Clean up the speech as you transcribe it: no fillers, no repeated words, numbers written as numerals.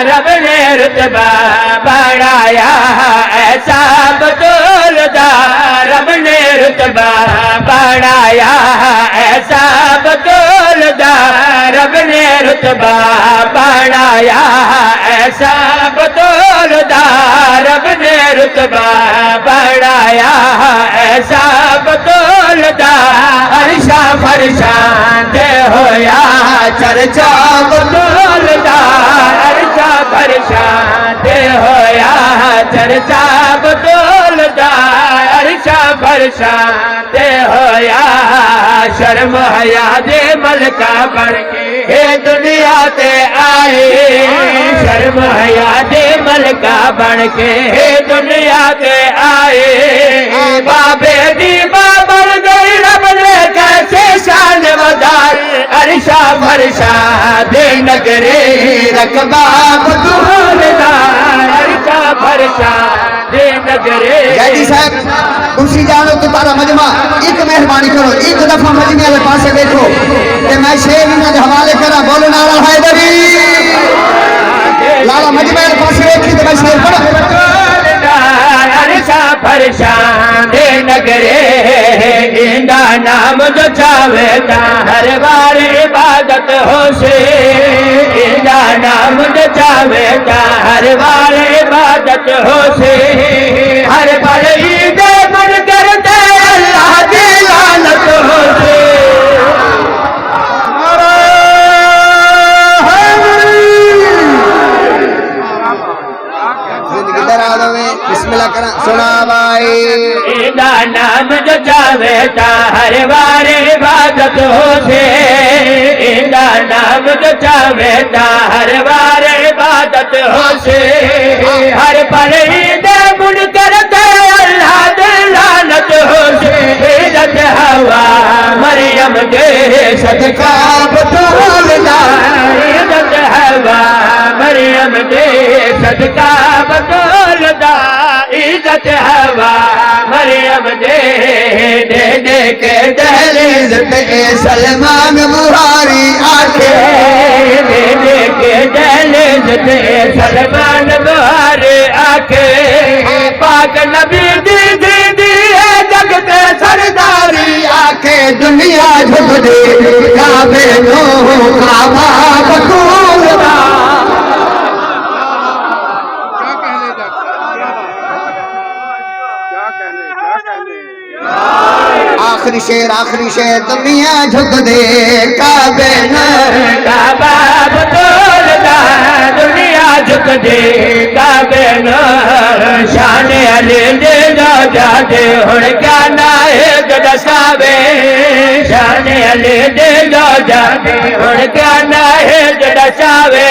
रब ने रुतबा बढ़ाया ऐसा बतौलदा रब ने रुतबा बढ़ाया ऐसा बतौलदा रब ने रुतबा बढ़ाया ऐसा बतौलदा रब ने रुतबा बढ़ाया ऐसा बतौलदा अर्शा फरशान दे होया चर्चा बतौलदा अर्शा फरशान दे होया चर्चा बतौलदा अर्शा फरशान दे होया शर्म हया दे मलका बन के दुनिया ते आए शर्म हया दे मलका बन के दुनिया ते आए बाबे दी बाबर गई रब ने कैसे शान वधाई अर्शा फरशा दे नगरे रकबा बतौलदा अर्शा फरशा दे नगरे। जैदी साहब दूसरी जानो तो तारा मजमा एक मेहरबानी करो एक दफा मजमे वाले पासे देखो ते मैं शेर इन्हां दे हवाले करा बोलो नारा हैदरी लाला मजमे वाले पासे देखी ते मैं शेर पढ़ा अर्शा फरशा दे नगरे इंदा नाम जो चावेता हर बार इबादत हो से इंदा नाम जो चावेता हर बार इबादत हो से हर पल ईद मन करते अल्लाह की लानत हो से। बिस्मिल्लाह करा सुना भाई इंदा नाम जो चावेता हर बार इबादत हो से इंदा नाम जो चावेता हर बार इबादत हो से हर पल ईद मुन करते अल्लाह दे लानत हो से इज्जत हवा मरियम दे सदका बतौलदा इज्जत हवा मरियम दे सदका बतौलदा इज्जत हवा मरियम दे दे के दहलीज पे सलमान बुहारी आके दे के दहलीज पे सलमान बुहारी आके पाक नबी दी जग ते सरदारी आके दुनिया झुक दे काबे नो काबा बतौलदा। आखिरी शेर दुनिया झुक दे काबे काबा बतौलदा दुनिया झुक दे काबे शान अली दे जाते हुण क्या नायक दसावे शान अली दे जाते हुण क्या नायक दसावे